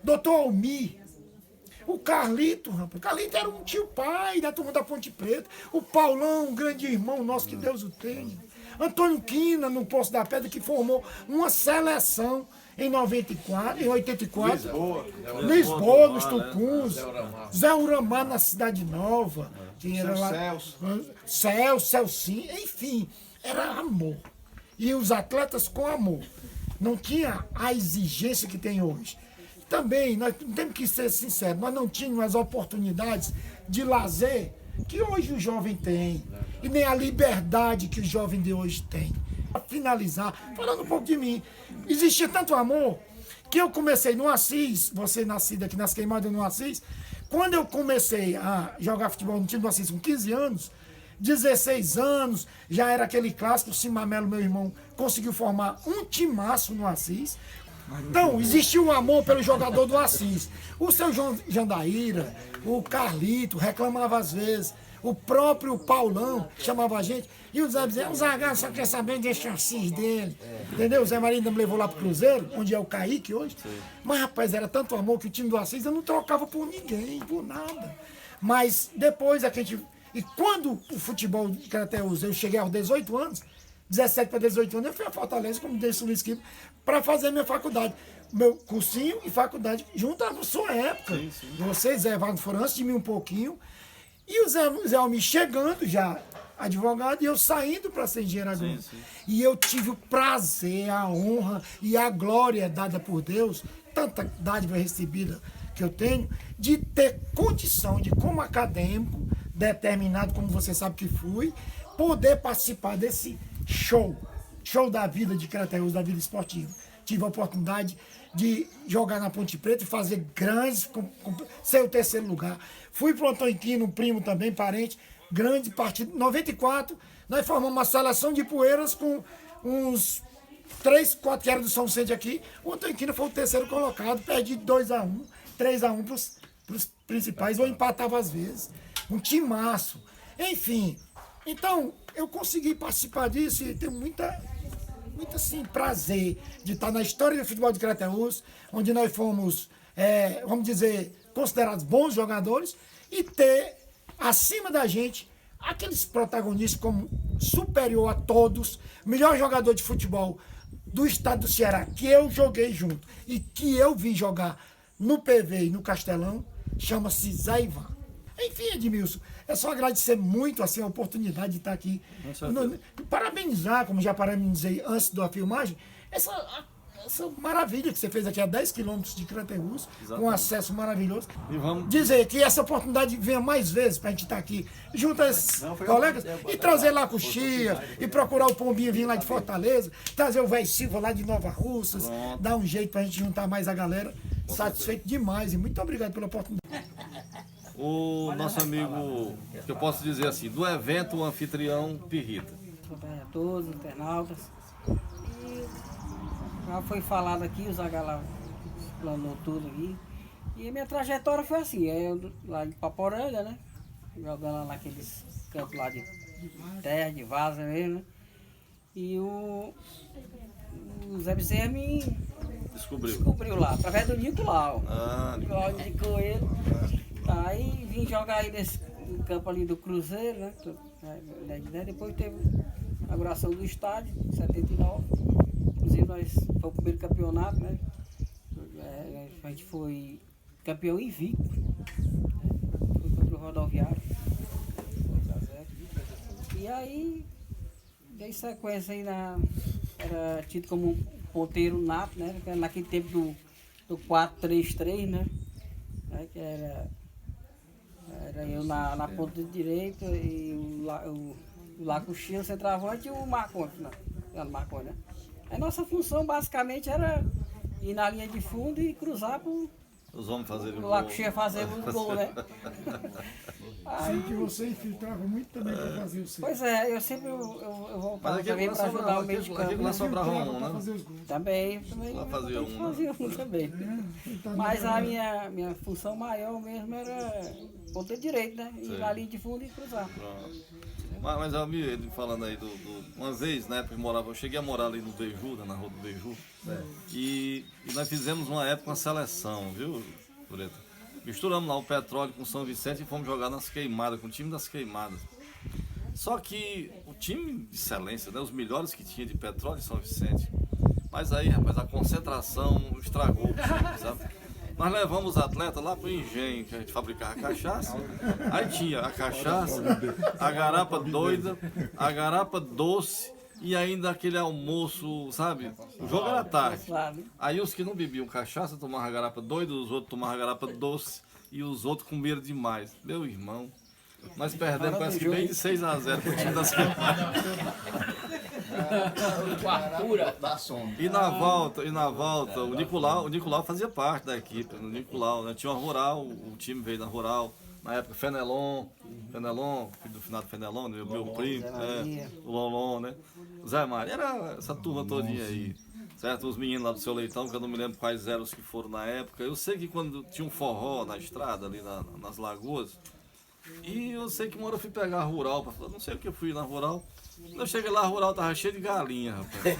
Doutor Almir, O Carlito, rapaz. O Carlito era um tio pai da turma da Ponte Preta. O Paulão, um grande irmão nosso, que Deus o tenha. Antônio Quina, no Poço da Pedra, que formou uma seleção em 84. Lisboa, nos Tucuns. Zé Uramar, na Cidade Nova. Quem era lá? Celcinho, enfim, era amor. E os atletas com amor. Não tinha a exigência que tem hoje. Também, nós temos que ser sinceros, nós não tínhamos as oportunidades de lazer que hoje o jovem tem. E nem a liberdade que o jovem de hoje tem. Para finalizar, falando um pouco de mim, existia tanto amor que eu comecei no Assis, você nascido aqui nas Queimadas no Assis, quando eu comecei a jogar futebol no time do Assis com 15 anos, 16 anos, já era aquele clássico, o Cimamelo, meu irmão, conseguiu formar um timaço no Assis. Então, existia um amor pelo jogador do Assis. O seu Jandaíra, o Carlito, reclamava às vezes. O próprio Paulão chamava a gente. E o Zé dizia, o Zagallo só quer saber deixa o Assis dele. Entendeu? O Zé Maria ainda me levou lá pro Cruzeiro, onde é o Caíque hoje. Mas, rapaz, era tanto amor que o time do Assis eu não trocava por ninguém, por nada. Mas depois a gente... E quando o futebol de Crateús, eu cheguei aos 18 anos, 17 para 18 anos, eu fui a Fortaleza, como disse o Luiz Quipo, para fazer minha faculdade. Meu cursinho e faculdade junto à sua época. Vocês, Zé Wagner, foram antes de mim um pouquinho. E o Zé Almir chegando já, advogado, e eu saindo para ser engenheiro agrônomo. E eu tive o prazer, a honra e a glória dada por Deus, tanta dádiva recebida que eu tenho, de ter condição de, como acadêmico, determinado, como você sabe que fui, poder participar desse show da vida de Crateús, da vida esportiva. Tive a oportunidade de jogar na Ponte Preta e fazer grandes, ser o terceiro lugar. Fui para o Antônio Quina, um primo também, parente, grande partido. Em 94, nós formamos uma seleção de Poeiras com uns 3, 4 que eram do São Vicente aqui. O Antônio Quina foi o terceiro colocado, perdi 2-1, 3-1 para os principais, ou empatava às vezes. Um timaço. Enfim, então eu consegui participar disso e tenho muito assim, prazer de estar na história do futebol de Crateús, onde nós fomos, vamos dizer, considerados bons jogadores e ter acima da gente aqueles protagonistas como superior a todos, melhor jogador de futebol do estado do Ceará, que eu joguei junto e que eu vi jogar no PV e no Castelão, chama-se Zé Ivan. Enfim, Edmilson, é só agradecer muito assim, a oportunidade de estar aqui. Parabenizar, como já parabenizei antes da filmagem, essa maravilha que você fez aqui a 10 quilômetros de Crateús, com acesso maravilhoso. E vamos dizer que essa oportunidade venha mais vezes para a gente estar aqui, junto a esses colegas, e trazer lá a coxia, e procurar o Pombinho vir lá de Fortaleza, trazer o Véi Silva lá de Nova Russas, dar um jeito para a gente juntar mais a galera. Satisfeito demais e muito obrigado pela oportunidade. o nosso amigo, que eu posso dizer assim, do evento, o anfitrião Pirrita. Boa tarde a todos, internautas. E já foi falado aqui, o Zagallo explanou tudo aqui. E a minha trajetória foi assim, eu lá de Paporanga, né? Jogando lá naqueles campos lá de terra, de vaza mesmo, né? E o Zé Bezerra me descobriu lá, através do Nicolau. O Nicolau indicou ele. Aí vim jogar aí nesse campo ali do Cruzeiro, né? Depois teve a inauguração do estádio, em 79. Inclusive nós foi o primeiro campeonato, né? A gente foi campeão invicto. Foi contra o Rodoviário. 2-0. E aí dei sequência aí era tido como um ponteiro nato, né? Naquele tempo do 4-3-3, né? Que era eu na ponta direita e o Lacuxinha, o centroavante, e o Marconte, né? A nossa função basicamente era ir na linha de fundo e cruzar para os homens fazerem o Lacuxinha fazer o gol, né? Sei que você infiltrava muito também para fazer o seu. Pois é, eu sempre voltava também para ajudar o meio de campo. Aqui lá sobrava um, né? Também Lá fazia um, fazia um também. Mas a minha função maior mesmo era ponta direito, né? Ir na linha de fundo e cruzar. Mas eu vi ele falando aí uma vez, na época eu cheguei a morar ali no Beiju, na rua do Beiju, e nós fizemos uma época uma seleção, viu, Pureta? Misturamos lá o Petróleo com o São Vicente e fomos jogar nas Queimadas, com o time das Queimadas. Só que o time de excelência, né, os melhores que tinha de Petróleo e São Vicente. Mas aí, rapaz, a concentração estragou o time, sabe? Nós levamos os atletas lá pro engenho, que a gente fabricava cachaça. Aí tinha a cachaça, a garapa doida, a garapa doce e ainda aquele almoço, sabe? O jogo era tarde. Aí os que não bebiam cachaça tomavam a garapa doida, os outros tomavam a garapa doce e os outros comeram demais. Meu irmão, nós perdemos parece que bem de 6-0 pro time das Queimadas. E na volta, o Nicolau fazia parte da equipe. O Nicolau, né? Tinha uma Rural, o time veio da Rural. Na época, Fenelon, filho do finado Fenelon, meu primo, o Lolon, né? O Zé Maria, era essa turma todinha aí. Certo? Os meninos lá do Seu Leitão, que eu não me lembro quais eram os que foram na época. Eu sei que quando tinha um forró na estrada, ali nas lagoas, e eu sei que uma hora eu fui pegar a Rural, não sei o que eu fui na Rural. Quando eu cheguei lá, a Rural tava cheia de galinha, rapaz.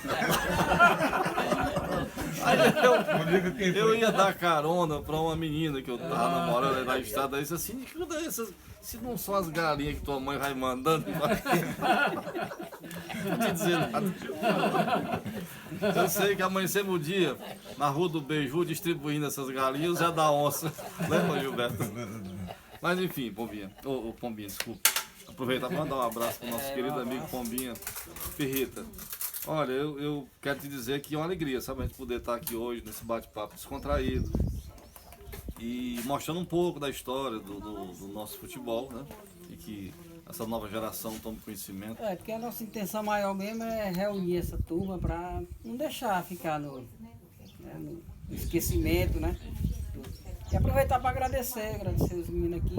Aí eu ia dar carona pra uma menina que eu tava namorando aí na estrada, aí disse assim, se não são as galinhas que tua mãe vai mandando, não te dizer nada. Eu sei que amanhecemos o dia na Rua do Beiju distribuindo essas galinhas, o Zé da Onça. Lembra, Gilberto? Mas enfim, Pombinha. Pombinha, desculpa. Aproveitar para mandar um abraço para o nosso querido amigo Pombinha Ferrita. Olha, eu quero te dizer que é uma alegria, sabe, a gente poder estar aqui hoje nesse bate-papo descontraído e mostrando um pouco da história do nosso futebol, né? E que essa nova geração tome conhecimento. Porque a nossa intenção maior mesmo é reunir essa turma para não deixar ficar no esquecimento, né? E aproveitar para agradecer os meninos aqui.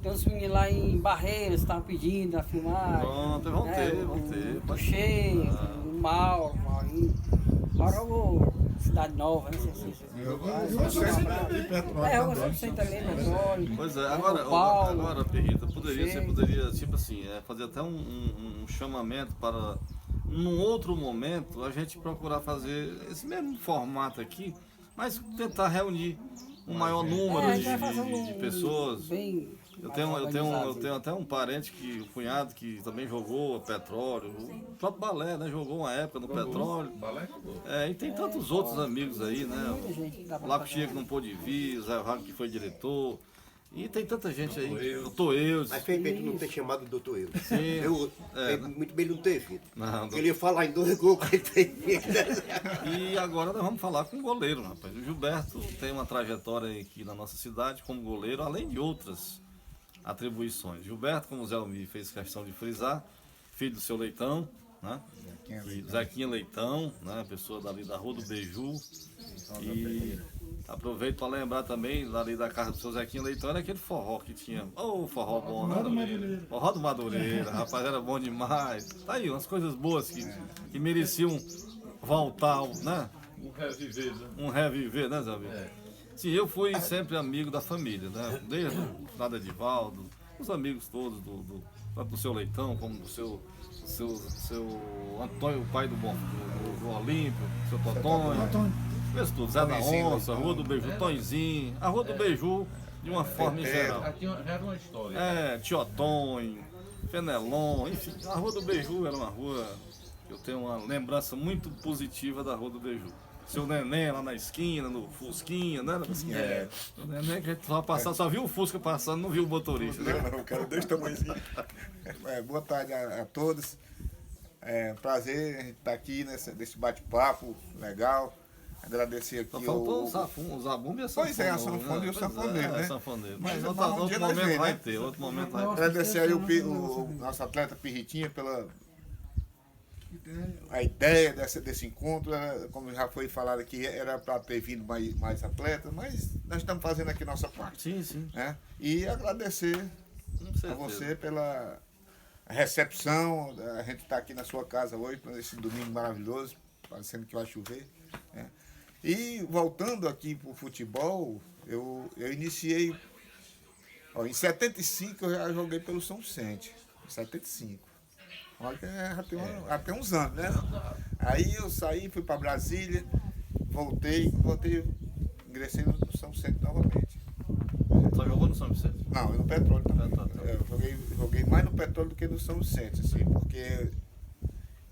Tem uns meninos lá em Barreiras, estavam pedindo a filmar. Pronto, vão ter. O Cheio, o Maurinho. Mauro, Cidade Nova, não sei se eu gostei também, Petróleo. Pois é, agora Perrita, você poderia, tipo assim, fazer até um chamamento para, num outro momento, a gente procurar fazer esse mesmo formato aqui, mas tentar reunir um maior número de pessoas. Eu tenho até um parente, um cunhado que também jogou Petróleo, o próprio Balé, né? Jogou uma época no Petróleo. E tem tantos outros amigos aí, né? O Laco Chia que não pôde vir, o Zé Rago que foi diretor. E tem tanta gente aí. Doutor Eudes. Mas fez bem tu não ter chamado o Doutor Eudes. Sim. Muito bem ele não ter vindo. Não, ele ia falar em 2 gols que ele tem. E agora nós vamos falar com o goleiro, rapaz. O Gilberto tem uma trajetória aqui na nossa cidade como goleiro, além de outras atribuições. Gilberto, como o Zé Almir fez questão de frisar, filho do Seu Leitão, né? Zequinha Leitão, né? Pessoa dali da Rua do Beiju. E aproveito para lembrar também, dali da casa do seu Zequinha Leitão, era aquele forró que tinha. Forró bom, né? Forró do Madureira, rapaz, era bom demais. Tá aí, umas coisas boas que mereciam voltar, né? Um reviver, né, Zé Almir? Sim, eu fui sempre amigo da família, né? Desde o Nada Edivaldo, os amigos todos, tanto do Seu Leitão como do seu Antônio, o pai do Olímpio, seu Totonho, fez tudo, Zé da Onça, Rua do Beiju, Tonzinho, a Rua do Beiju, de uma forma em geral. Já era uma história. Tiotonho, Fenelon, enfim, a Rua do Beiju era uma rua, eu tenho uma lembrança muito positiva da Rua do Beiju. Seu Neném lá na esquina, no Fusquinha, né? O Neném que só viu o Fusca passando, não viu o motorista. Né? Não, cara, desse tamanhozinho. Boa tarde a todos. Prazer a gente estar aqui nesse bate-papo legal. Agradecer aqui. Só faltou o Zabumba e a sanfona. Pois é, a sanfona e o sanfoneiro, né? Sanfoneiro. Mas outro momento vai ter, outro momento vai ter. Agradecer aí o nosso atleta Pirritinha pela a ideia desse encontro, como já foi falado aqui, era para ter vindo mais atletas, mas nós estamos fazendo aqui nossa parte. Sim. Né? E agradecer a você pela recepção, a gente está aqui na sua casa hoje, nesse domingo maravilhoso, parecendo que vai chover. Né? E voltando aqui para o futebol, eu iniciei, em 75 eu já joguei pelo São Vicente, em 75. Olha, já tem uns anos, né? Aí eu saí, fui para Brasília, voltei, ingressei no São Vicente novamente. no São Vicente? Não, no Petróleo também. Tá. Eu joguei mais no Petróleo do que no São Vicente, assim, porque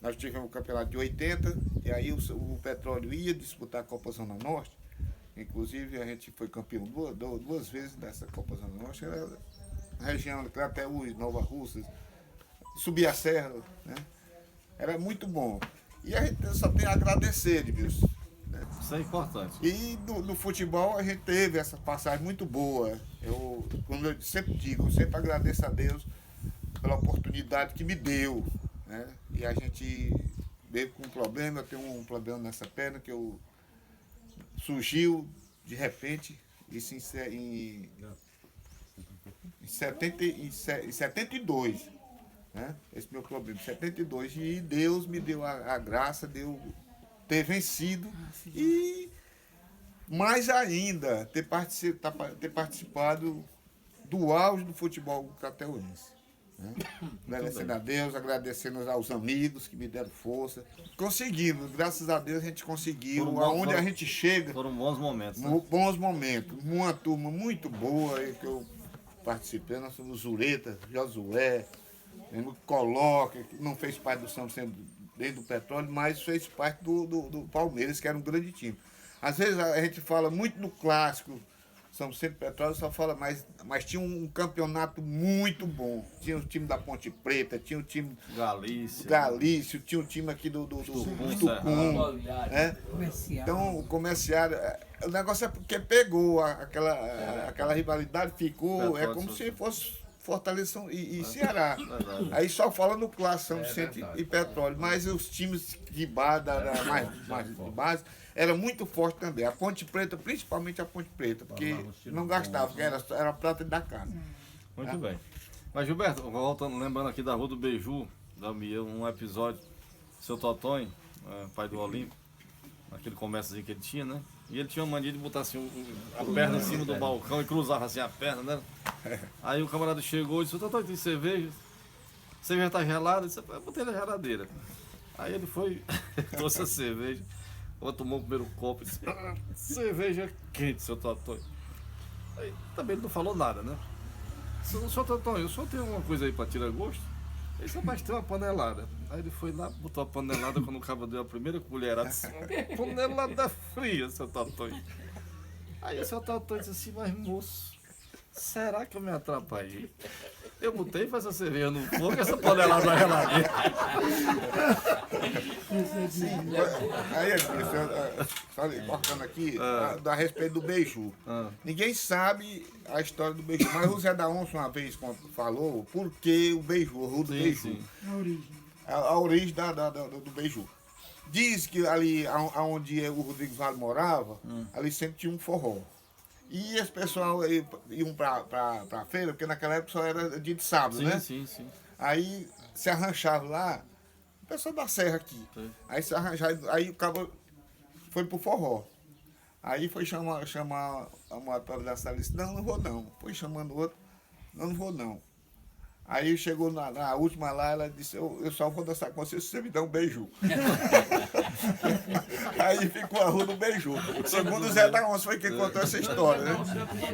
nós tivemos o campeonato de 80, e aí o Petróleo ia disputar a Copa Zona Norte. Inclusive a gente foi campeão duas vezes dessa Copa Zona Norte. Era a região de Crateús, Nova Russas, subir a serra, né? Era muito bom. E a gente só tem a agradecer, Edmilson. Isso é importante. E no futebol a gente teve essa passagem muito boa. Como eu sempre digo, eu sempre agradeço a Deus pela oportunidade que me deu, né? E a gente veio com um problema, eu tenho um problema nessa perna que surgiu de repente, isso em 72, né? Esse meu problema, em 72, e Deus me deu a graça de eu ter vencido e mais ainda ter participado do auge do futebol crateúense, né? Agradecendo a Deus, agradecendo aos amigos que me deram força. Conseguimos, graças a Deus a gente conseguiu. Aonde a gente chega. Foram bons momentos. Né? Bons momentos. Uma turma muito boa que eu participei. Nós somos Zureta, Josué, Coloca, que não fez parte do São Vicente desde o Petróleo, mas fez parte do Palmeiras, que era um grande time. Às vezes a gente fala muito no clássico, São Vicente Petróleo só fala, mas tinha um campeonato muito bom. Tinha o time da Ponte Preta, tinha o time Galício, tinha o time aqui do Tucum, né? Então o comerciário, o negócio é porque pegou aquela rivalidade, ficou, é como se fosse Fortaleza e Ceará. Aí só fala no clássico São Vicente e Petróleo, mas os times de base, mais de base, era muito forte também. A Ponte Preta, principalmente a Ponte Preta, porque não gastava, porque era prata da casa. Muito bem. Mas Gilberto, voltando, lembrando aqui da Rua do Beiju, um episódio, seu Totonho, pai do Olímpio, aquele comérciozinho que ele tinha, né? E ele tinha uma mania de botar assim a perna em cima do balcão e cruzava assim a perna, né? Aí o camarada chegou e disse: Totonho, tem cerveja? Cerveja tá gelada? Eu disse: eu botei na geladeira. Aí ele foi, trouxe a cerveja. Ou tomou o primeiro copo e disse: cerveja quente, seu Totonho. Aí também ele não falou nada, né? Seu Totonho, eu só tenho uma coisa aí pra tirar gosto. Ele só mais tem uma panelada. Aí ele foi lá, botou a panelada, quando o cabo deu a primeira colherada, disse: panelada fria, seu Totonho. Aí o seu Totonho disse assim: mas moço, será que eu me atrapalhei? Eu botei para essa cerveja no fogo e essa panelada na geladeira. Aí, só cortando aqui, a respeito do beiju. Ninguém sabe a história do beiju, mas o Zé da Onça uma vez falou por que o beiju, o Rua do Beiju. A origem do beiju. Diz que ali onde o Rodrigues Vale morava, ali sempre tinha um forró. E as pessoas iam pra feira, porque naquela época só era dia de sábado, né? Sim. Aí se arranchava lá, o pessoal da serra aqui. Sim. Aí se arranjava, aí o cabo foi pro forró. Aí foi chamar a moratória da sala e disse: não vou não. Foi chamando o outro: não vou não. Aí chegou na última lá, ela disse: eu só vou dançar com você se você me der um beiju. Aí ficou a Rua do Beiju. Segundo o Zé da Onça foi quem contou essa história, né?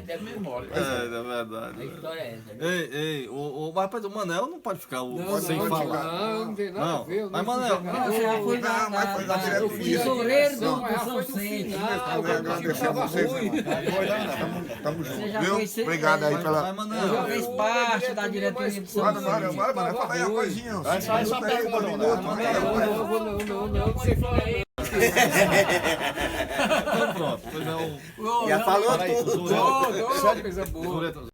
É memória. É verdade. A história é essa, né? Ei, o rapaz do Manel não pode ficar sem falar. Não tem nada a ver. Mas Manel, Você já foi o tesoureiro do São Vicente. Tamo Você já junto, foi viu? Obrigado aí pela... Você já fez parte da diretoria do São Vicente. Bora, fala aí uma coisinha. Sai só pega uma minuto. Não, você fala aí. então pronto. Já falou tudo. Só coisa boa.